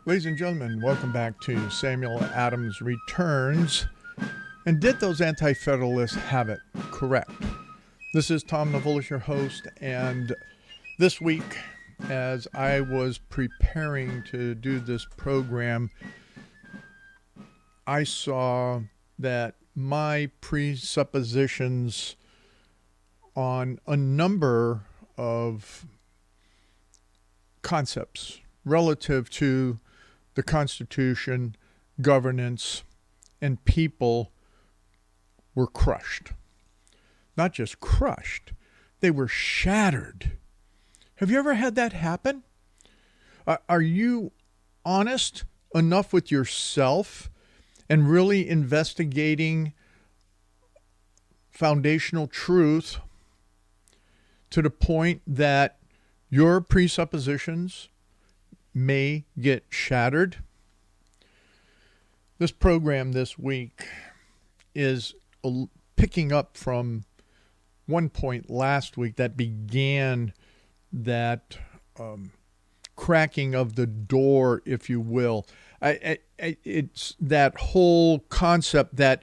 Ladies and gentlemen, welcome back to Samuel Adams Returns. And did those anti-federalists have it correct? This is Tom Navolis, your host, and this week, as I was preparing to do this program, I saw that my presuppositions on a number of concepts relative to the Constitution, governance, and people were crushed. Not just crushed, they were shattered. Have you ever had that happen? Are you honest enough with yourself and really investigating foundational truth to the point that your presuppositions may get shattered? This program this week is picking up from one point last week that began that cracking of the door, if you will. It's that whole concept that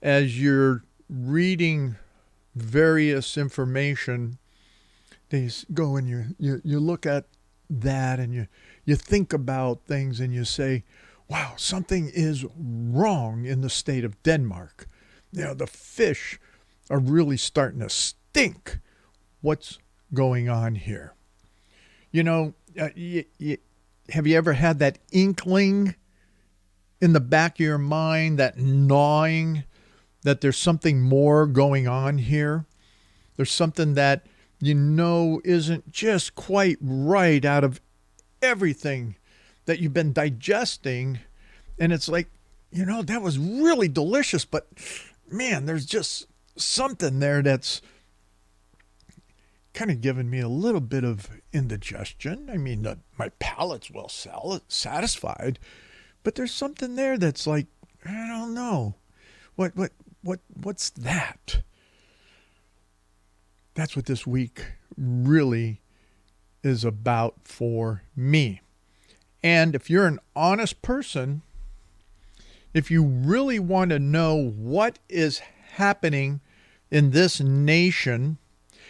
as you're reading various information, they go and you look at that and you think about things and you say, wow, something is wrong in the state of Denmark. The fish are really starting to stink. What's going on here? Have you ever had that inkling in the back of your mind, that gnawing, that there's something more going on here? There's something that isn't just quite right out of everything that you've been digesting. And it's like, that was really delicious, but man, there's just something there that's kind of giving me a little bit of indigestion. I mean, my palate's well satisfied, but there's something there that's like, I don't know. What's that? That's what this week really is about for me. And if you're an honest person, if you really want to know what is happening in this nation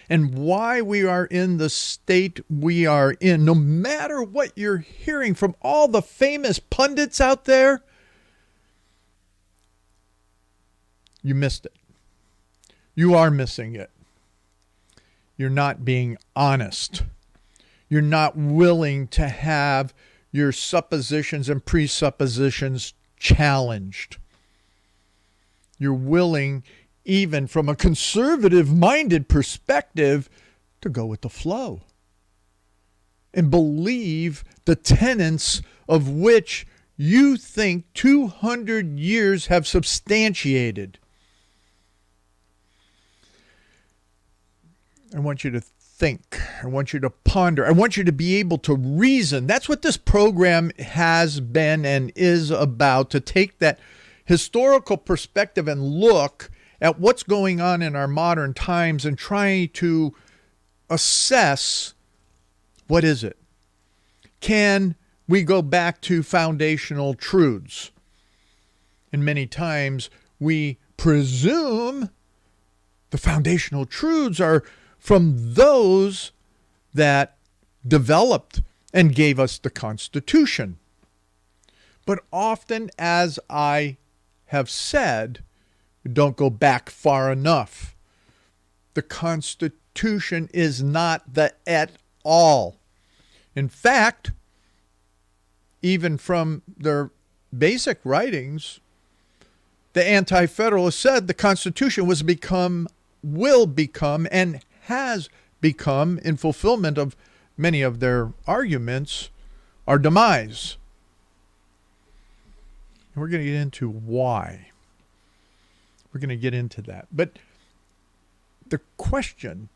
and why we are in the state we are in, no matter what you're hearing from all the famous pundits out there, you missed it. You are missing it. You're not being honest. You're not willing to have your suppositions and presuppositions challenged. You're willing, even from a conservative-minded perspective, to go with the flow and believe the tenets of which you think 200 years have substantiated. I want you to think. I want you to ponder. I want you to be able to reason. That's what this program has been and is about, to take that historical perspective and look at what's going on in our modern times and try to assess, what is it? Can we go back to foundational truths? And many times we presume the foundational truths are from those that developed and gave us the Constitution. But often, as I have said, don't go back far enough. The Constitution is not the et al. In fact, even from their basic writings, the Anti-Federalists said the Constitution will become, and has become, in fulfillment of many of their arguments, our demise. And we're going to get into why. We're going to get into that. But the question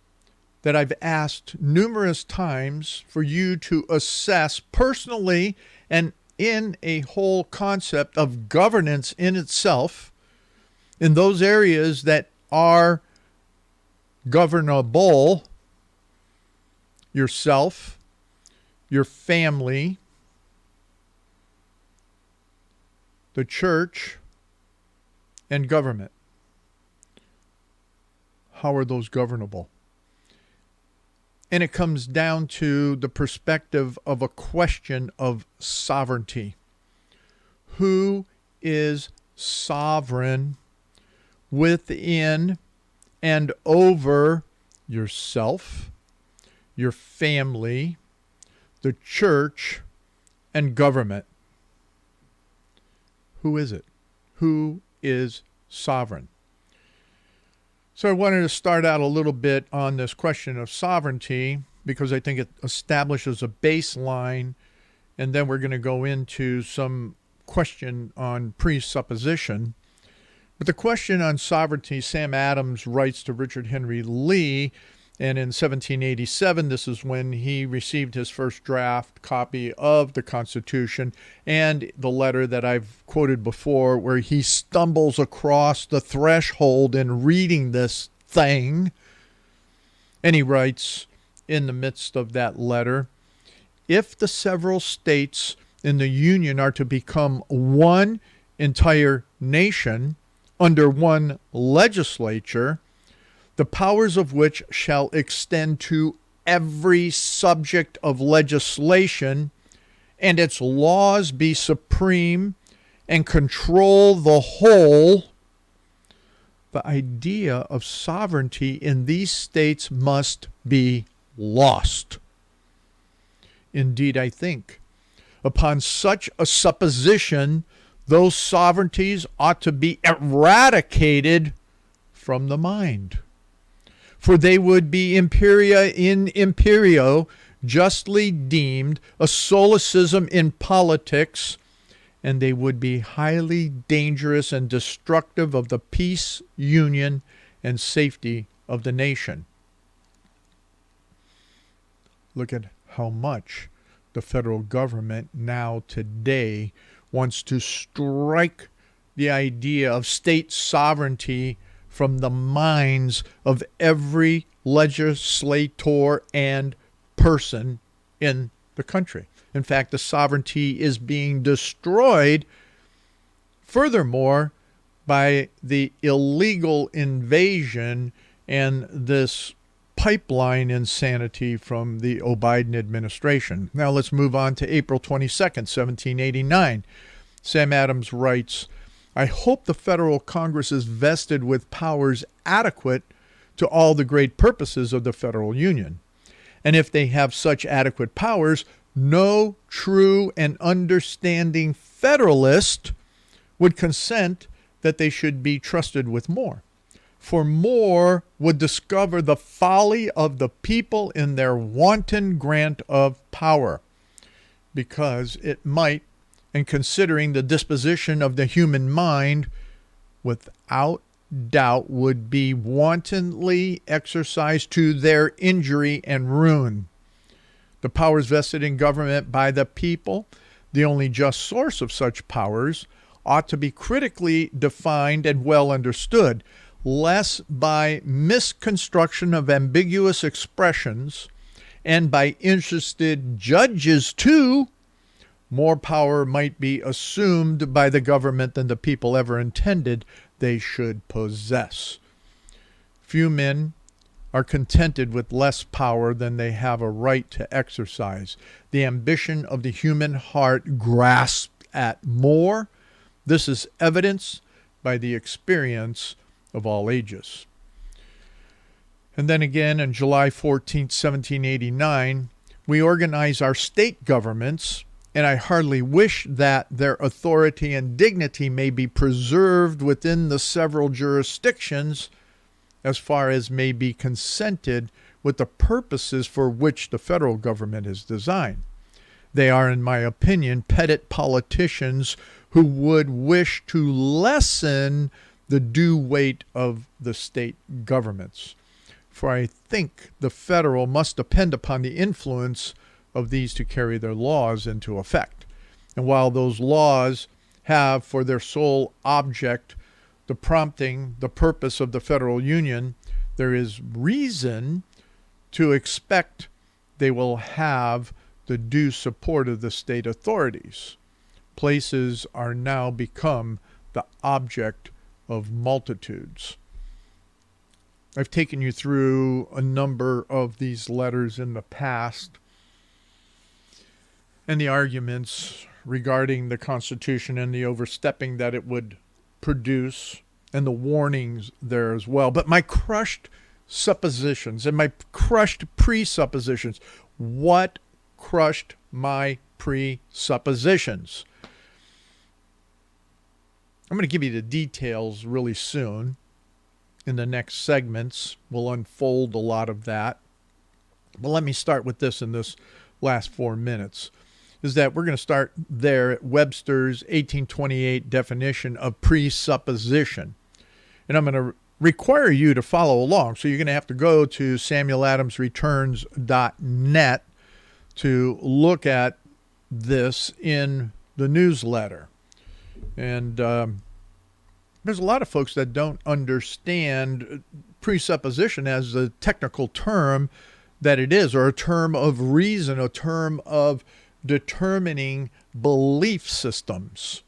that I've asked numerous times for you to assess personally and in a whole concept of governance in itself, in those areas that are governable, yourself, your family, the church, and government. How are those governable? And it comes down to the perspective of a question of sovereignty. Who is sovereign within and over yourself, your family, the church, and government? Who is it? Who is sovereign? So I wanted to start out a little bit on this question of sovereignty because I think it establishes a baseline, and then we're going to go into some question on presupposition. But the question on sovereignty, Sam Adams writes to Richard Henry Lee, and in 1787, this is when he received his first draft copy of the Constitution, and the letter that I've quoted before where he stumbles across the threshold in reading this thing. And he writes in the midst of that letter, if the several states in the Union are to become one entire nation under one legislature, the powers of which shall extend to every subject of legislation, and its laws be supreme and control the whole, the idea of sovereignty in these states must be lost. Indeed, I think, upon such a supposition, those sovereignties ought to be eradicated from the mind. For they would be imperia in imperio, justly deemed a solecism in politics, and they would be highly dangerous and destructive of the peace, union, and safety of the nation. Look at how much the federal government now today wants to strike the idea of state sovereignty from the minds of every legislator and person in the country. In fact, the sovereignty is being destroyed, furthermore, by the illegal invasion and this pipeline insanity from the Biden administration. Now let's move on to April 22nd, 1789. Sam Adams writes, I hope the federal Congress is vested with powers adequate to all the great purposes of the federal union. And if they have such adequate powers, no true and understanding federalist would consent that they should be trusted with more. For more would discover the folly of the people in their wanton grant of power, because it might, and considering the disposition of the human mind, without doubt would be wantonly exercised to their injury and ruin. The powers vested in government by the people, the only just source of such powers, ought to be critically defined and well understood, lest by misconstruction of ambiguous expressions and by interested judges too, more power might be assumed by the government than the people ever intended they should possess. Few men are contented with less power than they have a right to exercise. The ambition of the human heart grasps at more. This is evidenced by the experience of all ages. And then again, on July 14, 1789, we organize our state governments, and I heartily wish that their authority and dignity may be preserved within the several jurisdictions as far as may be consented with the purposes for which the federal government is designed. They are, in my opinion, petty politicians who would wish to lessen the due weight of the state governments. For I think the federal must depend upon the influence of these to carry their laws into effect. And while those laws have for their sole object the prompting the purpose of the federal union, there is reason to expect they will have the due support of the state authorities. places are now become the object of multitudes. I've taken you through a number of these letters in the past and the arguments regarding the Constitution and the overstepping that it would produce and the warnings there as well. But my crushed suppositions and my crushed presuppositions, what crushed my presuppositions? I'm going to give you the details really soon. In the next segments, we'll unfold a lot of that. But let me start with this in this last 4 minutes, is that we're going to start there at Webster's 1828 definition of presupposition. And I'm going to require you to follow along. So you're going to have to go to samueladamsreturns.net to look at this in the newsletter. And there's a lot of folks that don't understand presupposition as a technical term that it is, or a term of reason, a term of determining belief systems.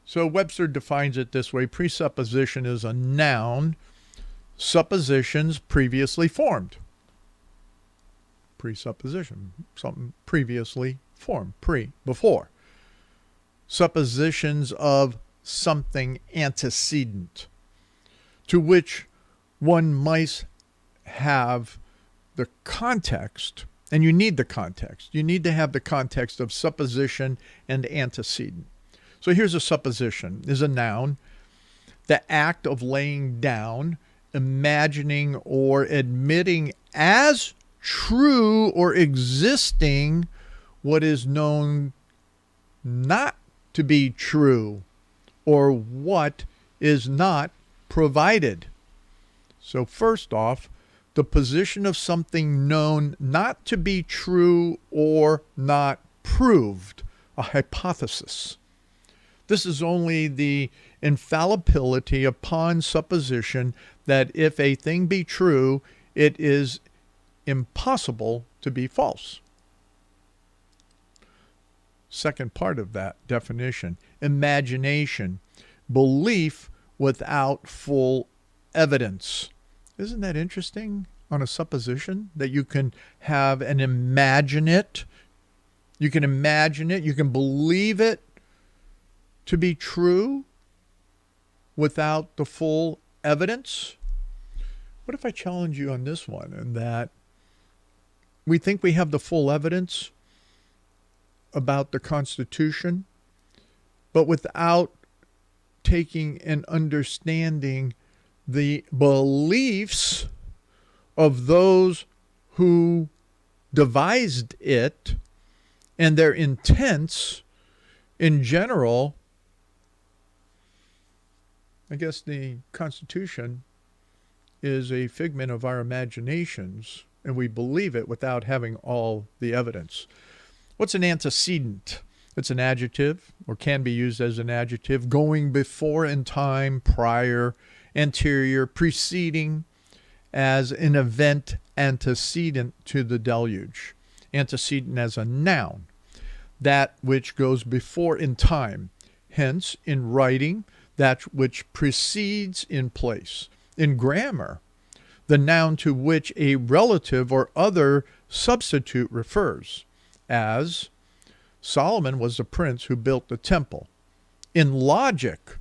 So Webster defines it this way: presupposition is a noun, suppositions previously formed. Presupposition, something previously formed, before. Suppositions of something antecedent, to which one might have the context, and you need the context. You need to have the context of supposition and antecedent. So here's a supposition, is a noun, the act of laying down, imagining, or admitting as true or existing what is known not to be true, or what is not provided. So first off, the position of something known not to be true or not proved, a hypothesis. This is only the infallibility upon supposition that if a thing be true, it is impossible to be false. Second part of that definition, imagination, belief without full evidence. Isn't that interesting on a supposition that you can have and imagine it? You can imagine it, you can believe it to be true without the full evidence? What if I challenge you on this one, and that we think we have the full evidence about the Constitution, but without taking and understanding the beliefs of those who devised it and their intents in general? I guess the Constitution is a figment of our imaginations, and we believe it without having all the evidence. What's an antecedent? It's an adjective, or can be used as an adjective, going before in time, prior, anterior, preceding, as an event antecedent to the deluge. Antecedent as a noun, that which goes before in time. Hence, in writing, that which precedes in place. In grammar, the noun to which a relative or other substitute refers, as Solomon was the prince who built the temple. In logic,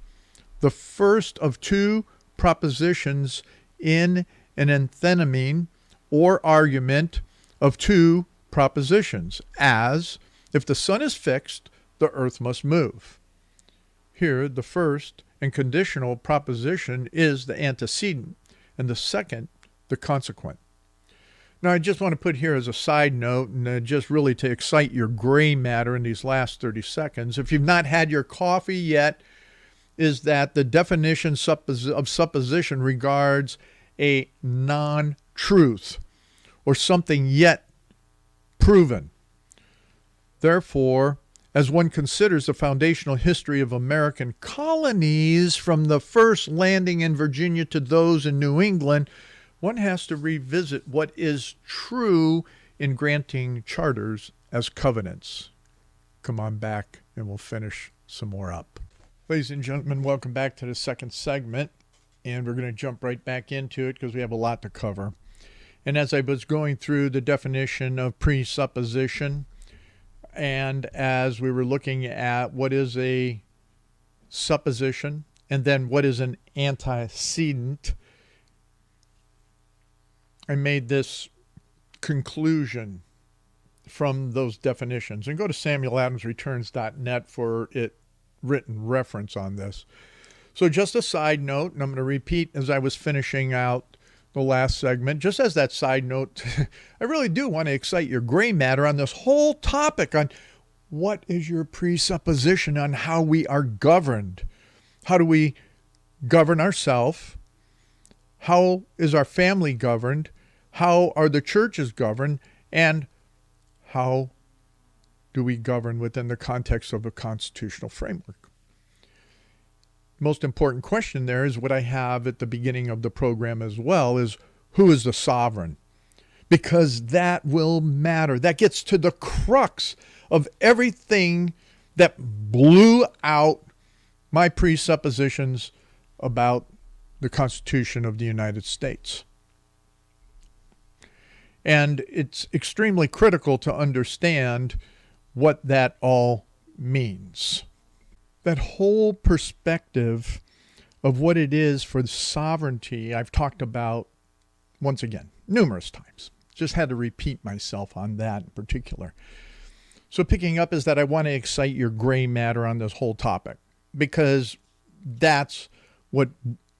the first of two propositions in an anthenome or argument of two propositions, as if the sun is fixed, the earth must move. Here, the first and conditional proposition is the antecedent, and the second, the consequent. Now, I just want to put here as a side note, and just really to excite your gray matter in these last 30 seconds, if you've not had your coffee yet, is that the definition of supposition regards a non-truth or something yet proven. Therefore, as one considers the foundational history of American colonies from the first landing in Virginia to those in New England, one has to revisit what is true in granting charters as covenants. Come on back and we'll finish some more up. Ladies and gentlemen, welcome back to the second segment, and we're going to jump right back into it because we have a lot to cover. And as I was going through the definition of presupposition, and as we were looking at what is a supposition and then what is an antecedent, I made this conclusion from those definitions. And go to samueladamsreturns.net for it written reference on this. So just a side note, and I'm going to repeat as I was finishing out the last segment, just as that side note, I really do want to excite your gray matter on this whole topic on what is your presupposition on how we are governed. How do we govern ourselves? How is our family governed? How are the churches governed? And how do we govern within the context of a constitutional framework? Most important question there is what I have at the beginning of the program as well, is who is the sovereign? Because that will matter. That gets to the crux of everything that blew out my presuppositions about the Constitution of the United States. And it's extremely critical to understand what that all means. That whole perspective of what it is for sovereignty, I've talked about once again, numerous times. Just had to repeat myself on that in particular. So picking up is that I want to excite your gray matter on this whole topic, because that's what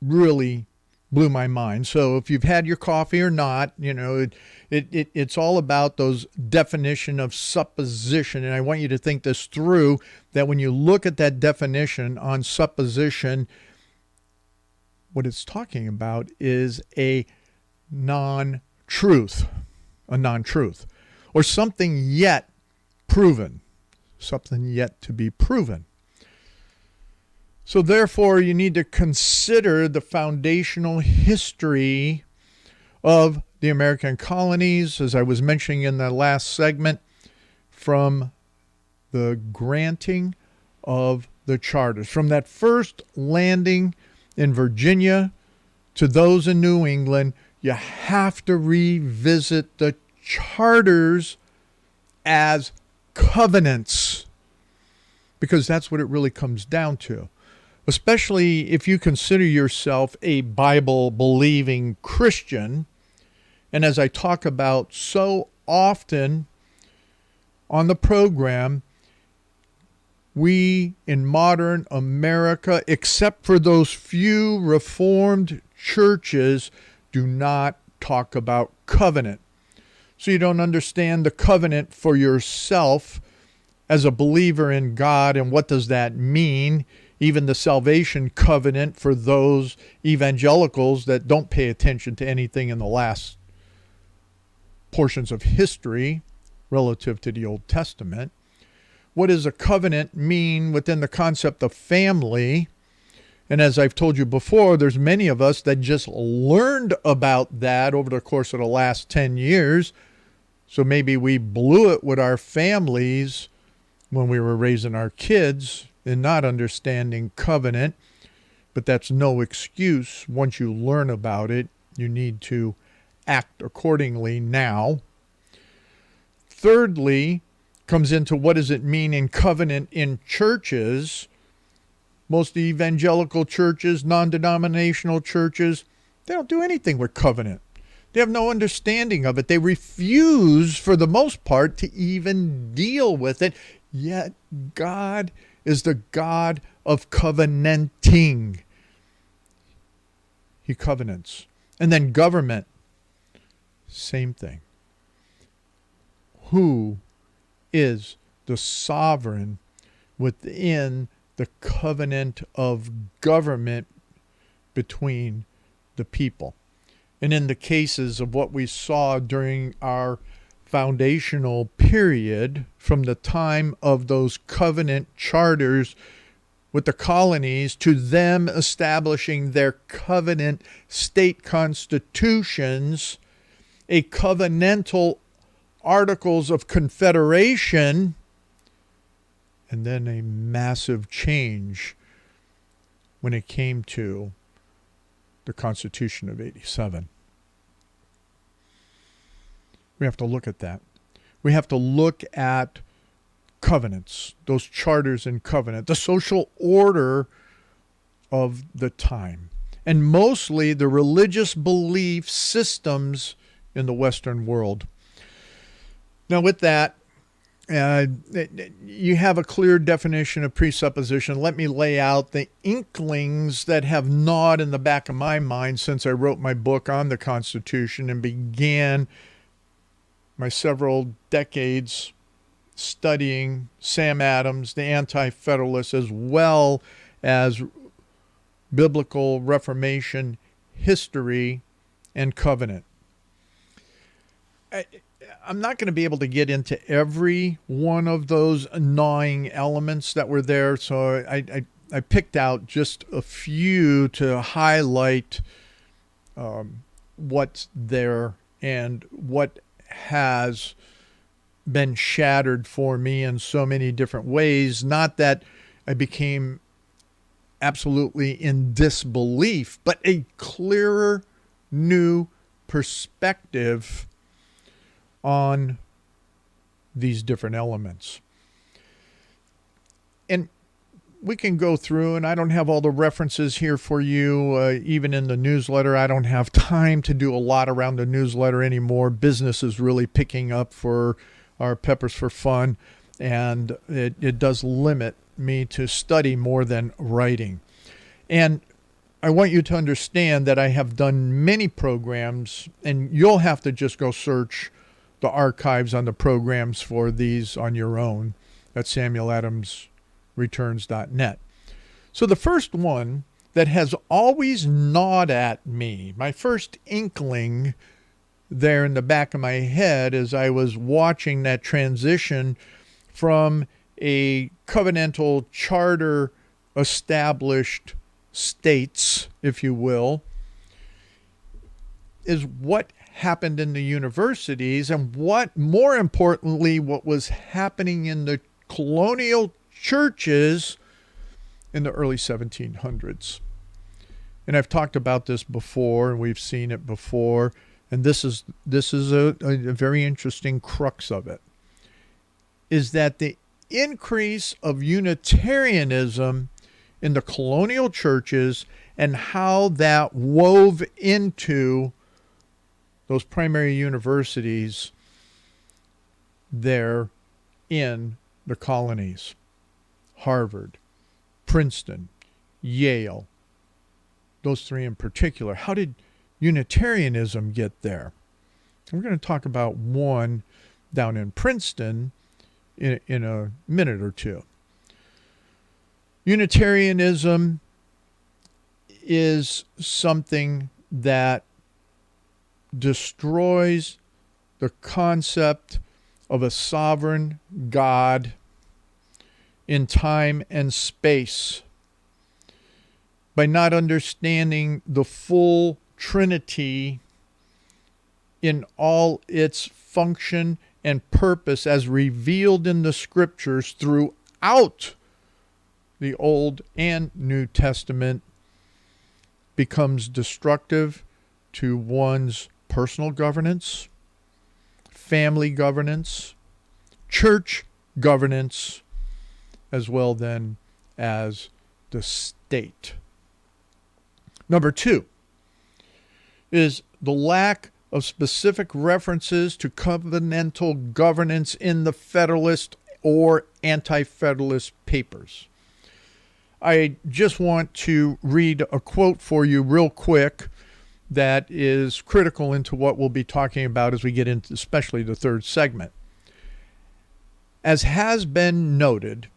really blew my mind. So if you've had your coffee or not, it's all about those definition of supposition. And I want you to think this through, that when you look at that definition on supposition, what it's talking about is a non-truth, or something yet proven, something yet to be proven. So therefore, you need to consider the foundational history of the American colonies, as I was mentioning in the last segment, from the granting of the charters. From that first landing in Virginia to those in New England, you have to revisit the charters as covenants, because that's what it really comes down to. Especially if you consider yourself a Bible-believing Christian. And as I talk about so often on the program, we in modern America, except for those few Reformed churches, do not talk about covenant. So you don't understand the covenant for yourself as a believer in God, and what does that mean? Even the salvation covenant for those evangelicals that don't pay attention to anything in the last portions of history relative to the Old Testament. What does a covenant mean within the concept of family? And as I've told you before, there's many of us that just learned about that over the course of the last 10 years. So maybe we blew it with our families when we were raising our kids in not understanding covenant, but that's no excuse. Once you learn about it, you need to act accordingly now. Thirdly, comes into what does it mean in covenant in churches. Most evangelical churches, non-denominational churches, they don't do anything with covenant. They have no understanding of it. They refuse, for the most part, to even deal with it. Yet God is the God of covenanting. He covenants. And then government, same thing. Who is the sovereign within the covenant of government between the people? And in the cases of what we saw during our foundational period, from the time of those covenant charters with the colonies to them establishing their covenant state constitutions, a covenantal Articles of Confederation, and then a massive change when it came to the Constitution of 87. We have to look at that. We have to look at covenants, those charters and covenant, the social order of the time, and mostly the religious belief systems in the Western world. Now, with that, you have a clear definition of presupposition. Let me lay out the inklings that have gnawed in the back of my mind since I wrote my book on the Constitution and began my several decades studying Sam Adams, the Anti-Federalists, as well as biblical Reformation history and covenant. I'm not going to be able to get into every one of those gnawing elements that were there, so I picked out just a few to highlight what's there and what has been shattered for me in so many different ways. Not that I became absolutely in disbelief, but a clearer, new perspective on these different elements. And we can go through, and I don't have all the references here for you, even in the newsletter. I don't have time to do a lot around the newsletter anymore. Business is really picking up for our Peppers for Fun, and it does limit me to study more than writing. And I want you to understand that I have done many programs, and you'll have to just go search the archives on the programs for these on your own at samueladamsreturns.net. So the first one that has always gnawed at me, my first inkling there in the back of my head as I was watching that transition from a covenantal charter established states, if you will, is what happened in the universities and what, more importantly, what was happening in the colonial churches in the early 1700s. And I've talked about this before, and we've seen it before, and this is a very interesting crux of it, is that the increase of Unitarianism in the colonial churches and how that wove into those primary universities there in the colonies. Harvard, Princeton, Yale, those three in particular. How did Unitarianism get there? We're going to talk about one down in Princeton in a minute or two. Unitarianism is something that destroys the concept of a sovereign God in time and space by not understanding the full Trinity in all its function and purpose as revealed in the scriptures throughout the Old and New Testament, becomes destructive to one's personal governance, family governance, church governance, as well then as the state. Number two is the lack of specific references to covenantal governance in the Federalist or Anti-Federalist papers. I just want to read a quote for you real quick that is critical into what we'll be talking about as we get into especially the third segment. As has been noted,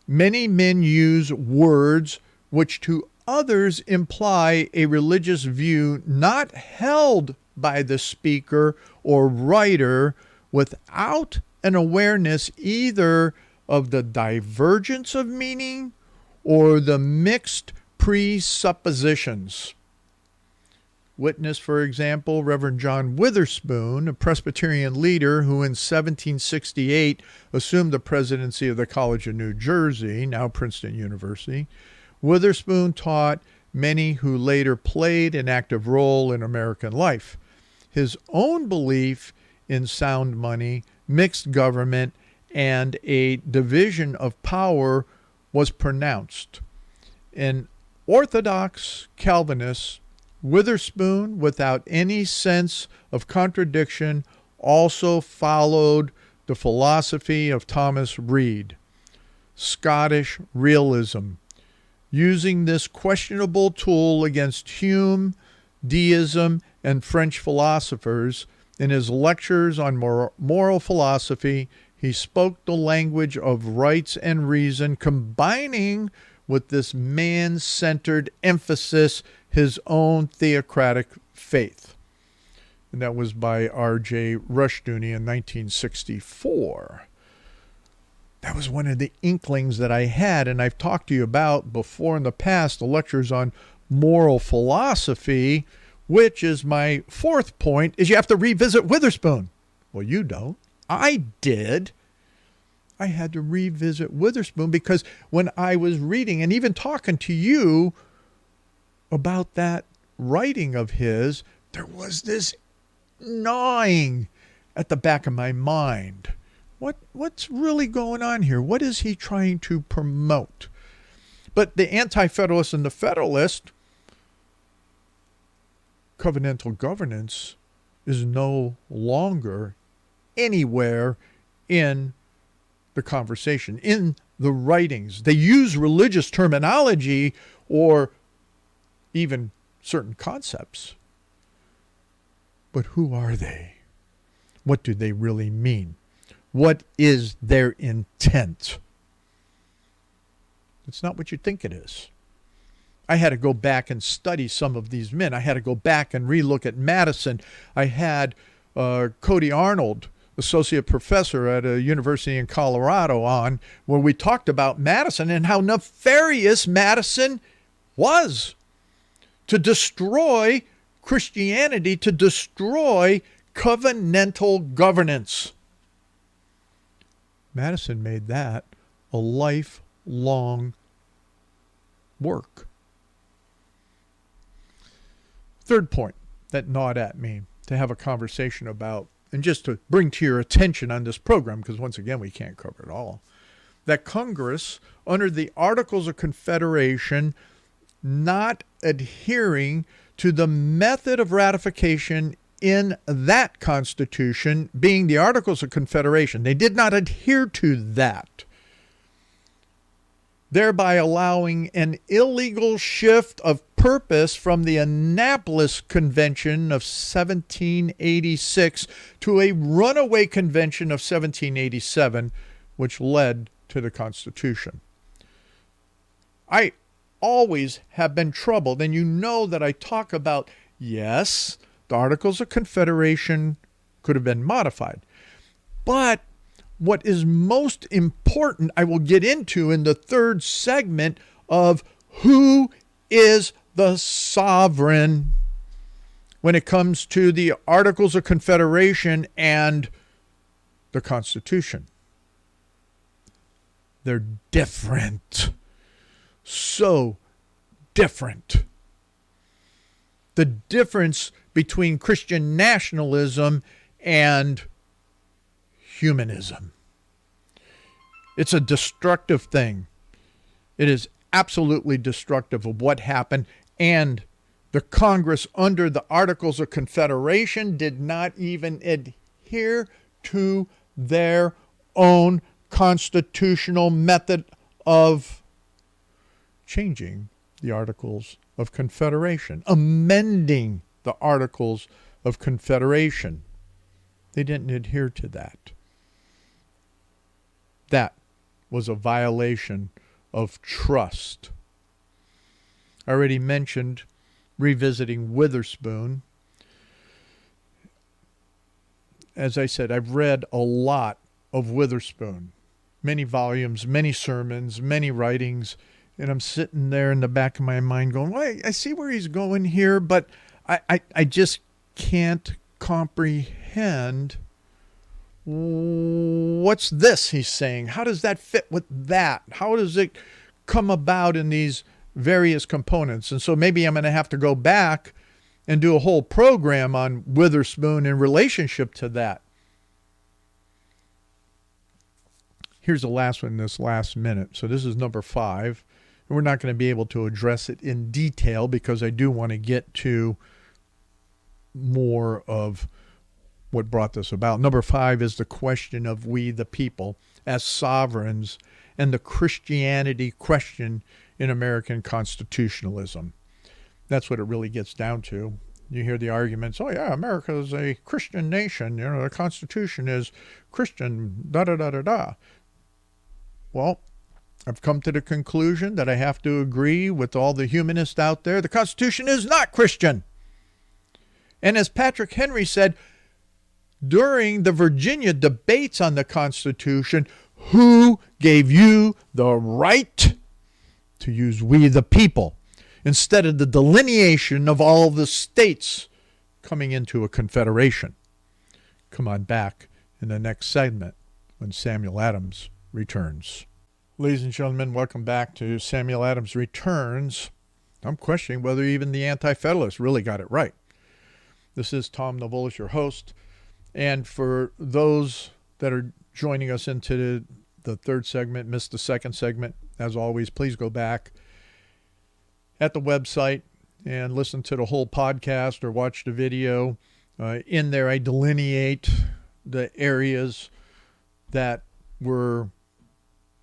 many men use words which to others imply a religious view not held by the speaker or writer without an awareness either of the divergence of meaning or the mixed presuppositions. Witness, for example, Reverend John Witherspoon, a Presbyterian leader who in 1768 assumed the presidency of the College of New Jersey, now Princeton University. Witherspoon taught many who later played an active role in American life. His own belief in sound money, mixed government, and a division of power was pronounced. An Orthodox Calvinist, Witherspoon, without any sense of contradiction, also followed the philosophy of Thomas Reid, Scottish realism, using this questionable tool against Hume, deism, and French philosophers. In his lectures on moral philosophy, he spoke the language of rights and reason, combining with this man-centered emphasis his own theocratic faith. And that was by R.J. Rushdoony in 1964. That was one of the inklings that I had, and I've talked to you about before in the past, the lectures on moral philosophy, which is my fourth point, is you have to revisit Witherspoon. Well, you don't. I did. I had to revisit Witherspoon because when I was reading and even talking to you about that writing of his, there was this gnawing at the back of my mind. What's really going on here? What is he trying to promote? But the Anti-Federalist and the Federalist, covenantal governance is no longer anywhere in the conversation, in the writings. They use religious terminology or even certain concepts. But who are they? What do they really mean? What is their intent? It's not what you think it is. I had to go back and study some of these men. I had to go back and relook at Madison. I had Cody Arnold, associate professor at a university in Colorado, on where we talked about Madison and how nefarious Madison was to destroy Christianity, to destroy covenantal governance. Madison made that a lifelong work. Third point that gnawed at me to have a conversation about, and just to bring to your attention on this program, because once again, we can't cover it all, that Congress, under the Articles of Confederation, not adhering to the method of ratification in that Constitution, being the Articles of Confederation. They did not adhere to that, thereby allowing an illegal shift of purpose from the Annapolis Convention of 1786 to a runaway convention of 1787, which led to the Constitution. I always have been troubled, and you know that I talk about, yes, the Articles of Confederation could have been modified, but what is most important, I will get into in the third segment of who is the sovereign when it comes to the Articles of Confederation and the Constitution. They're different. So different. The difference between Christian nationalism and humanism. It's a destructive thing. It is absolutely destructive of what happened, and the Congress under the Articles of Confederation did not even adhere to their own constitutional method of changing the Articles of Confederation, amending the Articles of Confederation. They didn't adhere to that. That was a violation of trust. I already mentioned revisiting Witherspoon. As I said, I've read a lot of Witherspoon, many volumes, many sermons, many writings, and I'm sitting there in the back of my mind going, well, I see where he's going here, but I just can't comprehend what's this he's saying. How does that fit with that? How does it come about in these various components? And so maybe I'm going to have to go back and do a whole program on Witherspoon in relationship to that. Here's the last one, this last minute. So this is number 5. And we're not going to be able to address it in detail because I do want to get to more of what brought this about. Number 5 is the question of we the people as sovereigns and the Christianity question in American constitutionalism. That's what it really gets down to. You hear the arguments, oh yeah, America is a Christian nation, the Constitution is Christian, da-da-da-da-da. Well, I've come to the conclusion that I have to agree with all the humanists out there. The Constitution is not Christian. And as Patrick Henry said, during the Virginia debates on the Constitution, who gave you the right to use we the people instead of the delineation of all the states coming into a confederation? Come on back in the next segment when Samuel Adams returns. Ladies and gentlemen, welcome back to Samuel Adams Returns. I'm questioning whether even the Anti-Federalists really got it right. This is Tom Novolis, your host. And for those that are joining us into the third segment, missed the second segment, as always, please go back at the website and listen to the whole podcast or watch the video. In there, I delineate the areas that were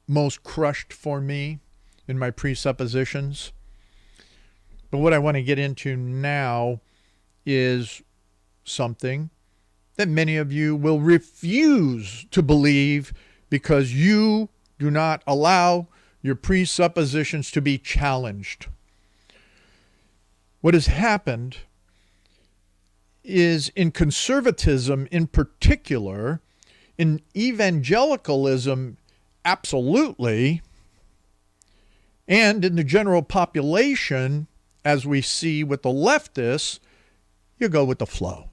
most crushed for me in my presuppositions. But what I want to get into now is something that many of you will refuse to believe because you do not allow your presuppositions to be challenged. What has happened is in conservatism in particular, in evangelicalism absolutely, and in the general population, as we see with the leftists, you go with the flow.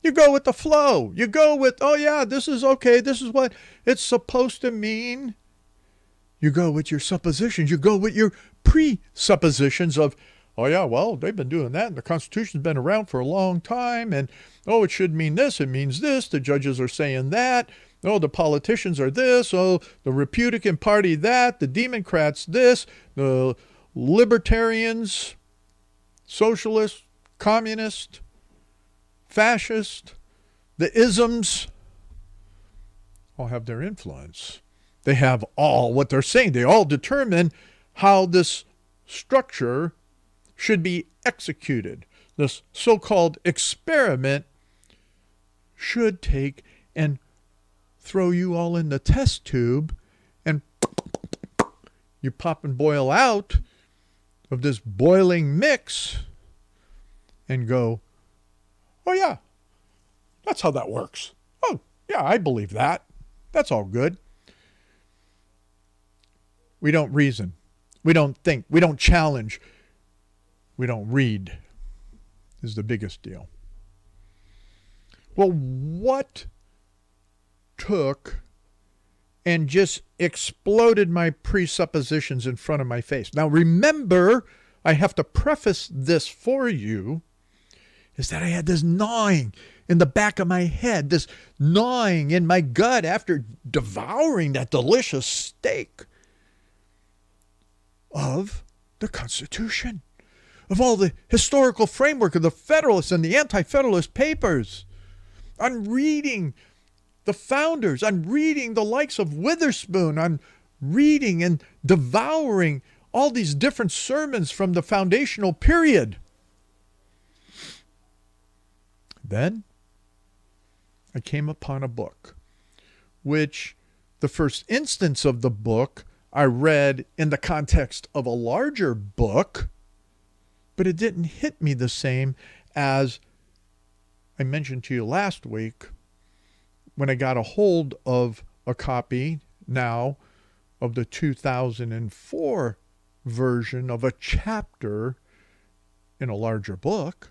You go with the flow. You go with, oh yeah, this is okay. This is what it's supposed to mean. You go with your suppositions. You go with your presuppositions of, oh yeah, well, they've been doing that and the Constitution's been around for a long time and, oh, it should mean this. It means this. The judges are saying that. Oh, the politicians are this. Oh, the Republican Party that. The Democrats this. The libertarians, socialists, communist, fascist, the isms all have their influence. They have all what they're saying. They all determine how this structure should be executed. This so-called experiment should take and throw you all in the test tube and you pop and boil out of this boiling mix and go, oh yeah, that's how that works. Oh yeah, I believe that. That's all good. We don't reason. We don't think. We don't challenge. We don't read is the biggest deal. Well, what took and just exploded my presuppositions in front of my face? Now remember, I have to preface this for you, is that I had this gnawing in the back of my head, this gnawing in my gut after devouring that delicious steak of the Constitution, of all the historical framework of the Federalists and the Anti-Federalist papers. I'm reading the founders. I'm reading the likes of Witherspoon. I'm reading and devouring all these different sermons from the foundational period. Then I came upon a book, which the first instance of the book I read in the context of a larger book, but it didn't hit me the same as I mentioned to you last week when I got a hold of a copy now of the 2004 version of a chapter in a larger book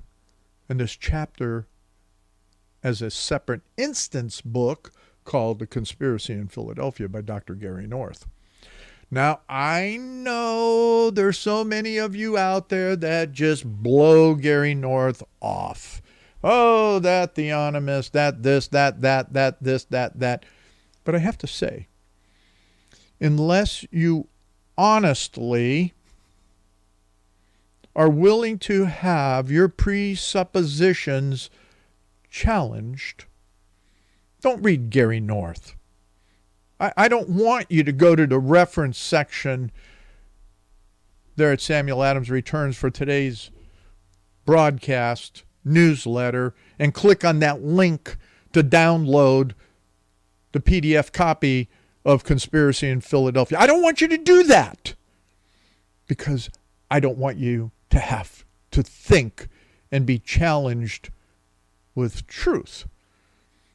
And this chapter as a separate instance book called The Conspiracy in Philadelphia by Dr. Gary North. Now, I know there's so many of you out there that just blow Gary North off. Oh, that theonomist, that this, that, this, that. But I have to say, unless you honestly are willing to have your presuppositions challenged, don't read Gary North. I don't want you to go to the reference section there at Samuel Adams Returns for today's broadcast newsletter and click on that link to download the PDF copy of Conspiracy in Philadelphia. I don't want you to do that because I don't want you to have to think and be challenged with truth.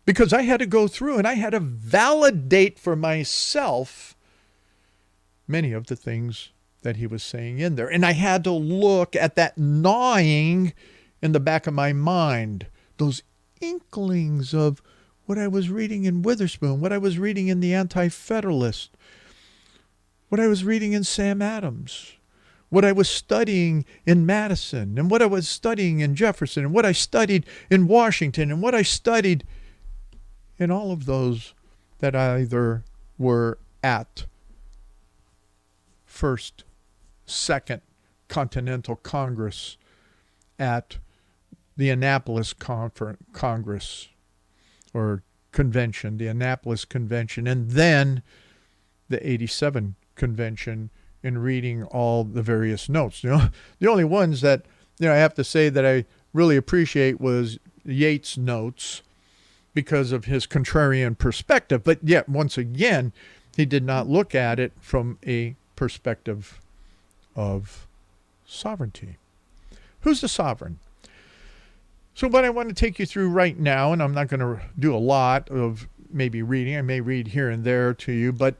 Because I had to go through and I had to validate for myself many of the things that he was saying in there. And I had to look at that gnawing in the back of my mind, those inklings of what I was reading in Witherspoon, what I was reading in the Anti-Federalist, what I was reading in Sam Adams, what I was studying in Madison, and what I was studying in Jefferson, and what I studied in Washington, and what I studied in all of those that either were at First, Second Continental Congress, at the Annapolis Congress or Convention, the Annapolis Convention, and then the 87 Convention, in reading all the various notes. The only ones that I have to say that I really appreciate was Yates' notes, because of his contrarian perspective. But yet, once again, he did not look at it from a perspective of sovereignty. Who's the sovereign? So what I want to take you through right now, and I'm not going to do a lot of maybe reading. I may read here and there to you, but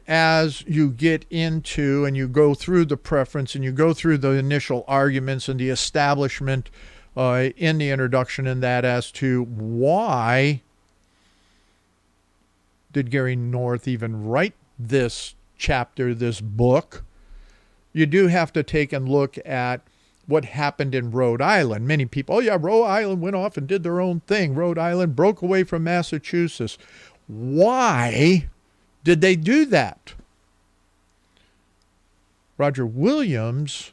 as you get into and you go through the preference and you go through the initial arguments and the establishment in the introduction and that as to why did Gary North even write this chapter, this book, you do have to take and look at what happened in Rhode Island. Many people, oh yeah, Rhode Island went off and did their own thing. Rhode Island broke away from Massachusetts. Why did they do that? Roger Williams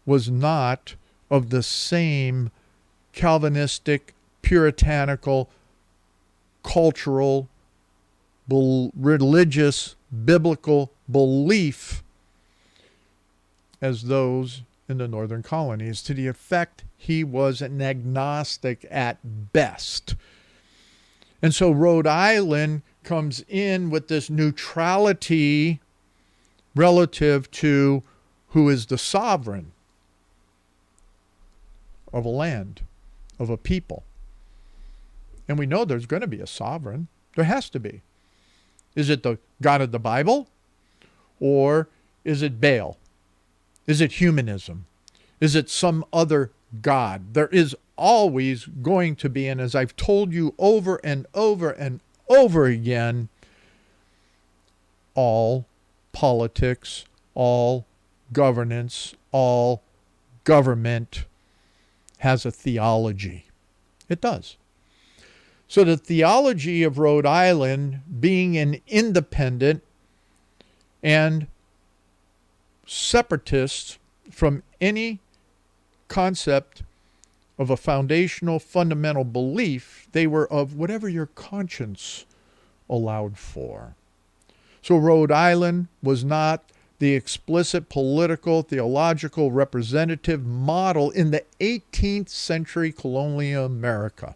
was not of the same Calvinistic, puritanical, cultural, religious, biblical belief as those in the northern colonies. To the effect, he was an agnostic at best. And so Rhode Island comes in with this neutrality relative to who is the sovereign of a land, of a people. And we know there's going to be a sovereign. There has to be. Is it the God of the Bible? Or is it Baal? Is it humanism? Is it some other God? There is always going to be, and as I've told you over and over and over again, all politics, all governance, all government has a theology. It does. So the theology of Rhode Island being an independent and separatist from any concept of a foundational, fundamental belief, they were of whatever your conscience allowed for. So Rhode Island was not the explicit political, theological, representative model in the 18th century colonial America.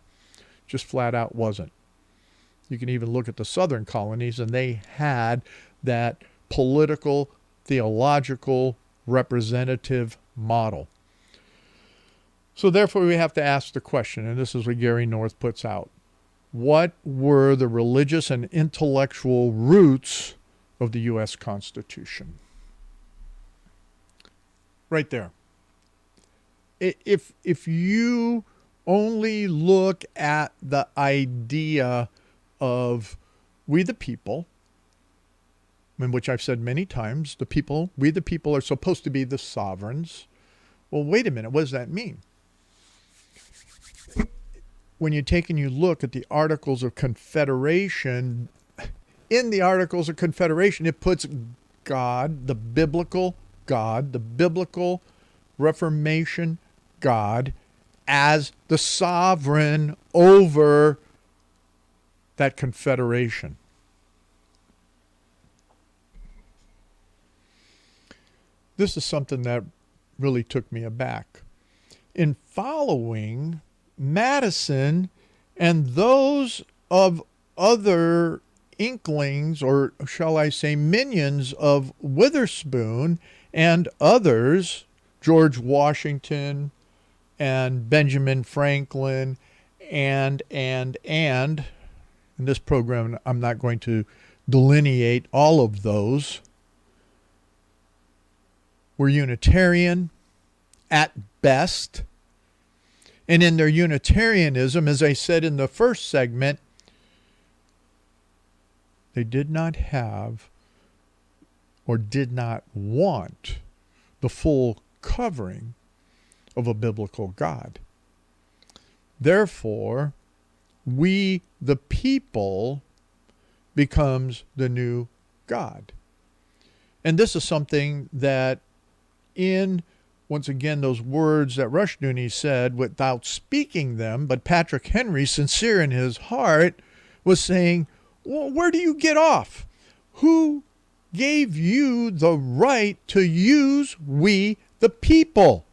Just flat out wasn't. You can even look at the southern colonies, and they had that political, theological, representative model. So therefore we have to ask the question, and this is what Gary North puts out. What were the religious and intellectual roots of the U.S. Constitution? Right there. If you only look at the idea of we the people, in which I've said many times, we the people are supposed to be the sovereigns. Well, wait a minute, what does that mean? When you take and you look at the Articles of Confederation, in the Articles of Confederation, it puts God, the biblical Reformation God, as the sovereign over that confederation. This is something that really took me aback. In following Madison and those of other inklings, or shall I say minions of Witherspoon and others, George Washington and Benjamin Franklin, and in this program I'm not going to delineate all of those, were Unitarian at best. And in their Unitarianism, as I said in the first segment, they did not have or did not want the full covering of a biblical God. Therefore, we the people becomes the new God. And this is something that once again, those words that Rushdoony said without speaking them, but Patrick Henry, sincere in his heart, was saying, well, where do you get off? Who gave you the right to use we the people?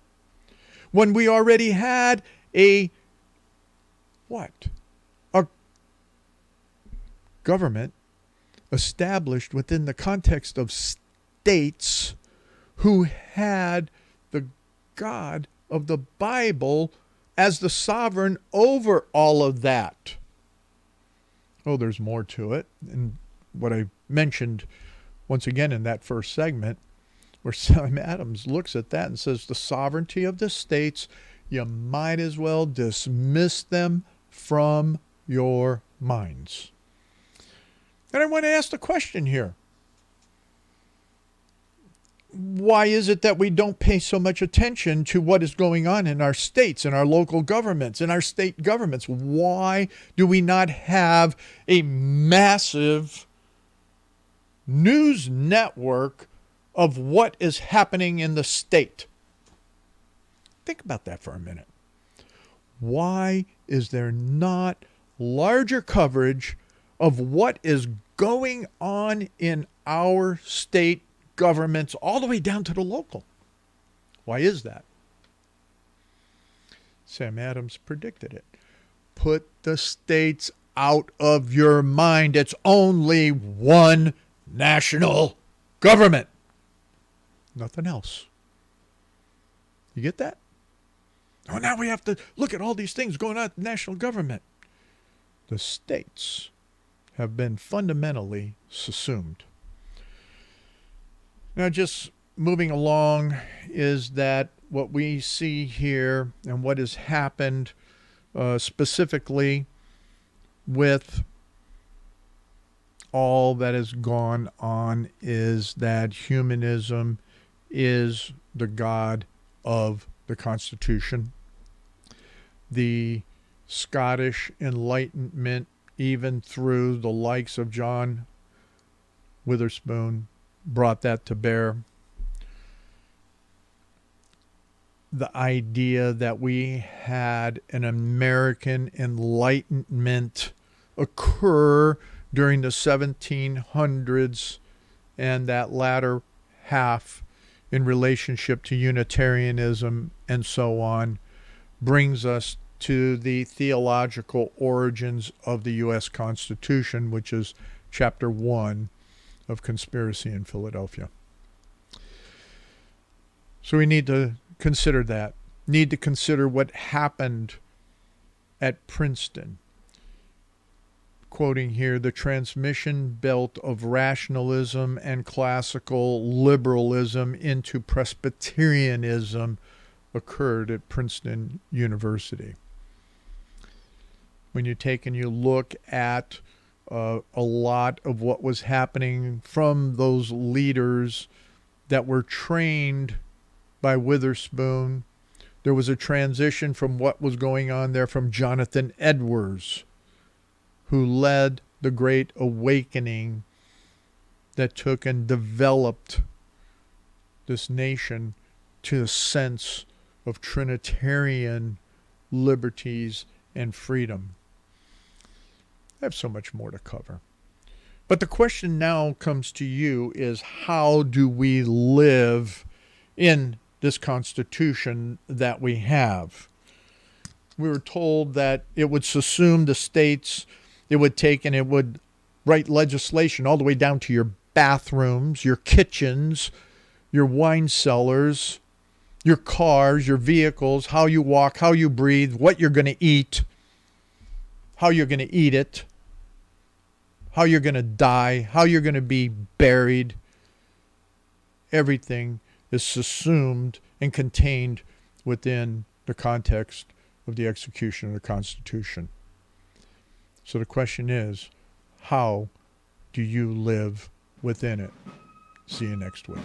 When we already had a government established within the context of states who had the God of the Bible as the sovereign over all of that. Oh, there's more to it. And what I mentioned once again in that first segment, where Sam Adams looks at that and says the sovereignty of the states, you might as well dismiss them from your minds. And I want to ask the question here. Why is it that we don't pay so much attention to what is going on in our states, in our local governments, in our state governments? Why do we not have a massive news network of what is happening in the state? Think about that for a minute. Why is there not larger coverage of what is going on in our state governments all the way down to the local? Why is that? Sam Adams predicted it. Put the states out of your mind. It's only one national government. Nothing else. You get that? Oh, now we have to look at all these things going on at the national government. The states have been fundamentally subsumed. Now, just moving along, is that what we see here and what has happened specifically with all that has gone on is that humanism is the God of the Constitution. The Scottish Enlightenment, even through the likes of John Witherspoon, brought that to bear. The idea that we had an American Enlightenment occur during the 1700s and that latter half in relationship to Unitarianism and so on brings us to the theological origins of the U.S. Constitution, which is Chapter 1 of Conspiracy in Philadelphia. So we need to consider that. Need to consider what happened at Princeton. Quoting here, the transmission belt of rationalism and classical liberalism into Presbyterianism occurred at Princeton University. when you take and you look at a lot of what was happening from those leaders that were trained by Witherspoon. There was a transition from what was going on there from Jonathan Edwards, who led the Great Awakening that took and developed this nation to a sense of Trinitarian liberties and freedom. I have so much more to cover. But the question now comes to you is, how do we live in this Constitution that we have? We were told that it would subsume the states, it would take and it would write legislation all the way down to your bathrooms, your kitchens, your wine cellars, your cars, your vehicles, how you walk, how you breathe, what you're going to eat, how you're going to eat it, how you're going to die, how you're going to be buried. Everything is subsumed and contained within the context of the execution of the Constitution. So the question is, how do you live within it? See you next week.